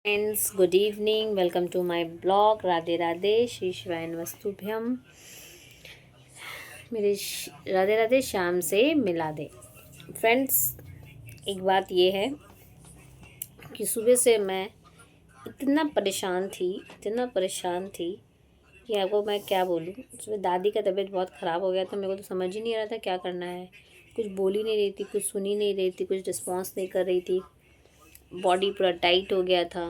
Friends, good evening. Welcome to my blog. Radhe Radhe, श्री शिवाय नमस्तुभ्यम। राधे राधे, शाम से मिला दे। फ्रेंड्स, एक बात ये है कि सुबह से मैं इतना परेशान थी कि आपको मैं क्या बोलूँ। सुबह दादी का तबीयत बहुत ख़राब हो गया था। मेरे को तो समझ ही नहीं आ रहा था क्या करना है। कुछ बोल ही नहीं रही थी, कुछ सुन ही नहीं रही थी, कुछ रिस्पॉन्स नहीं कर रही थी। बॉडी पूरा टाइट हो गया था।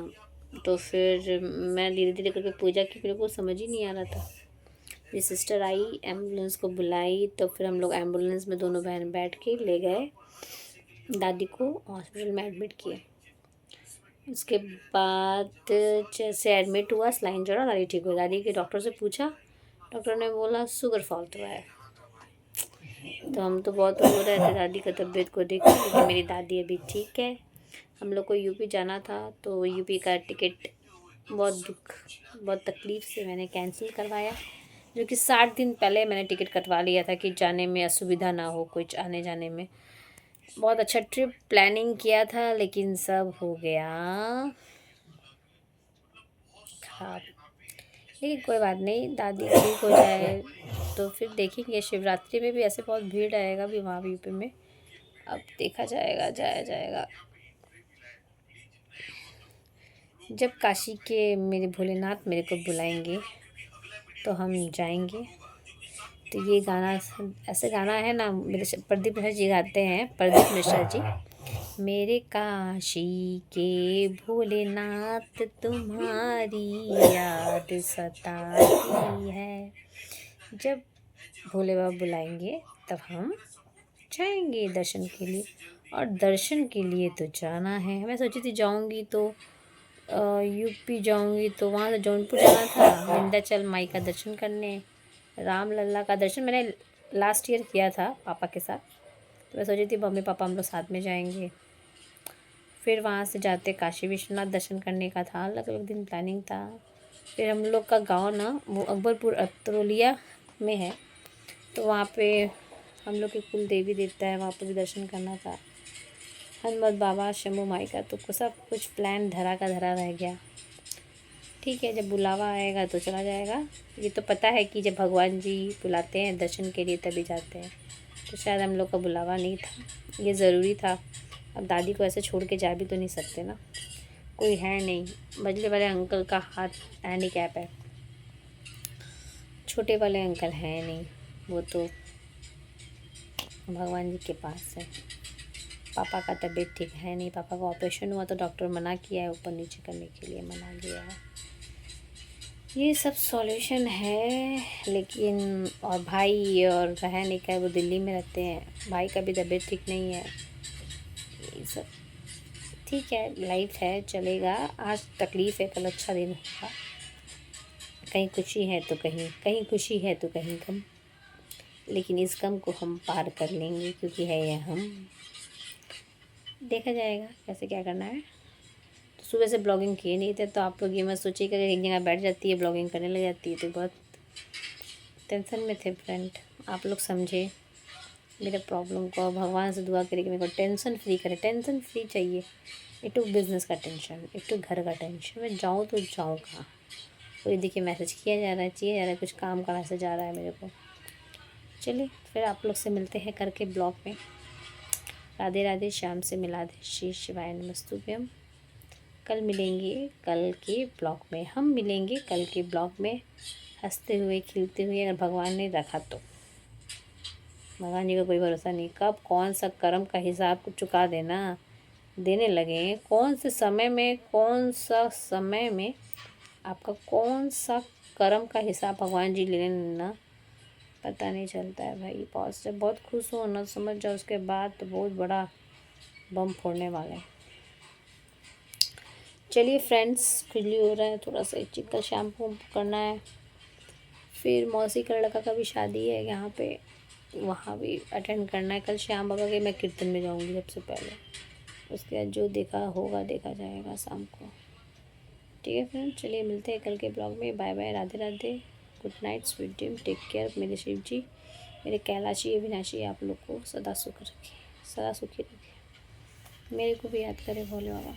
तो फिर मैं धीरे धीरे करके पूजा की, मेरे को समझ ही नहीं आ रहा था। मेरी सिस्टर आई, एम्बुलेंस को बुलाई, तो फिर हम लोग एम्बुलेंस में दोनों बहन बैठ के ले गए, दादी को हॉस्पिटल में एडमिट किए। उसके बाद जैसे एडमिट हुआ, सलाइन चढ़ा, दादी ठीक हुई। दादी के डॉक्टर से पूछा, डॉक्टर ने बोला शुगर फॉल्ट हुआ है। तो हम तो बहुत रो रहे थे दादी का तबीयत को देख के, क्योंकि मेरी दादी अभी ठीक है। हम लोग को यूपी जाना था, तो यूपी का टिकट बहुत तकलीफ़ से मैंने कैंसिल करवाया, जो कि 60 दिन पहले मैंने टिकट कटवा लिया था कि जाने में असुविधा ना हो, कुछ आने जाने में। बहुत अच्छा ट्रिप प्लानिंग किया था, लेकिन सब हो गया खराब। लेकिन कोई बात नहीं, दादी ठीक हो जाए तो फिर देखेंगे। शिवरात्रि में भी ऐसे बहुत भीड़ आएगा भी वहाँ भी यूपी में। अब देखा जाएगा, जाया जाएगा। जब काशी के मेरे भोलेनाथ मेरे को बुलाएंगे तो हम जाएंगे। तो ये गाना, ऐसे गाना है ना, मेरे प्रदीप मिश्रा जी गाते हैं, प्रदीप मिश्रा जी। मेरे काशी के भोलेनाथ तुम्हारी याद सताती है। जब भोले बाबा बुलाएंगे तब हम जाएंगे दर्शन के लिए। और दर्शन के लिए तो जाना है। मैं सोची थी जाऊंगी तो यूपी जाऊंगी, तो वहाँ से जौनपुर जाना था विंध्याचल माई का दर्शन करने। राम लल्ला का दर्शन मैंने लास्ट ईयर किया था पापा के साथ। तो मैं सोची थी मम्मी पापा हम लोग साथ में जाएंगे। फिर वहाँ से जाते काशी विश्वनाथ दर्शन करने का था, अलग अलग दिन प्लानिंग था। फिर हम लोग का गांव ना वो अकबरपुर अतरोलिया में है, तो वहाँ पे हम लोग के कुल देवी देवता है, वहाँ पे भी दर्शन करना था। हनुमत बाबा, शंभू माई का, तो सब कुछ प्लान धरा का धरा रह गया। ठीक है, जब बुलावा आएगा तो चला जाएगा। ये तो पता है कि जब भगवान जी बुलाते हैं दर्शन के लिए तभी जाते हैं। तो शायद हम लोग का बुलावा नहीं था, ये ज़रूरी था। अब दादी को ऐसे छोड़ के जा भी तो नहीं सकते ना, कोई है नहीं। बजले वाले अंकल का हाथ हैंडीकैप है, छोटे वाले अंकल हैं नहीं, वो तो भगवान जी के पास है। पापा का तबीयत ठीक है नहीं, पापा का ऑपरेशन हुआ तो डॉक्टर मना किया है, ऊपर नीचे करने के लिए मना किया है। ये सब सॉल्यूशन है। लेकिन और भाई और बहन एक है, वो दिल्ली में रहते हैं, भाई का भी तबीयत ठीक नहीं है। ये सब ठीक है, लाइफ है, चलेगा। आज तकलीफ़ है, कल अच्छा दिन होगा। कहीं खुशी है तो कहीं खुशी है तो कहीं गम, लेकिन इस गम को हम पार कर लेंगे, क्योंकि है ये हम। देखा जाएगा कैसे क्या करना है। तो सुबह से ब्लॉगिंग किए नहीं थे, तो आप लोग ये मत सोचिए कि अगर एक जगह बैठ जाती है ब्लॉगिंग करने लग जाती है, तो बहुत टेंशन में थे फ्रेंड। आप लोग समझे मेरे प्रॉब्लम को, भगवान से दुआ करिए कि मेरे को टेंशन फ्री करे। टेंशन फ्री चाहिए। एक तो बिज़नेस का टेंशन, एक तो घर का टेंशन। मैं जाऊँ तो जाऊँ कहाँ? कोई देखिए मैसेज किया जा रहा है, कुछ काम का मैसेज आ रहा है मेरे को। चलिए फिर आप लोग से मिलते हैं करके ब्लॉग में। राधे राधे, शाम से मिला दे, श्री शिवाय नमस्तुभ्यम। कल मिलेंगे, कल के ब्लॉग में हम मिलेंगे, कल के ब्लॉग में हंसते हुए खिलते हुए, अगर भगवान ने रखा तो। भगवान जी का कोई भरोसा नहीं, कब कौन सा कर्म का हिसाब को चुका देने लगे, कौन सा समय में आपका कौन सा कर्म का हिसाब भगवान जी लेने ना, पता नहीं चलता है भाई। पॉजिटिव बहुत खुश हो ना, समझ जाओ उसके बाद तो बहुत बड़ा बम फोड़ने वाले हैं। चलिए फ्रेंड्स, खुजली हो रहा है थोड़ा सा, चिकन शैम्पू करना है। फिर मौसी का लड़का का भी शादी है यहाँ पे, वहाँ भी अटेंड करना है। कल श्याम बाबा के मैं कीर्तन में जाऊँगी सबसे पहले, उसके बाद जो देखा जाएगा शाम को। ठीक है फ्रेंड, चलिए मिलते हैं कल के ब्लॉग में। Bye bye, Radhe Radhe, good night, sweet dream, take care. मेरे शिव जी, मेरे कैलाशी अविनाशी आप लोग को सदा सुख रखे, सदा सुखी रखे। मेरे को भी याद करें भोले बाबा।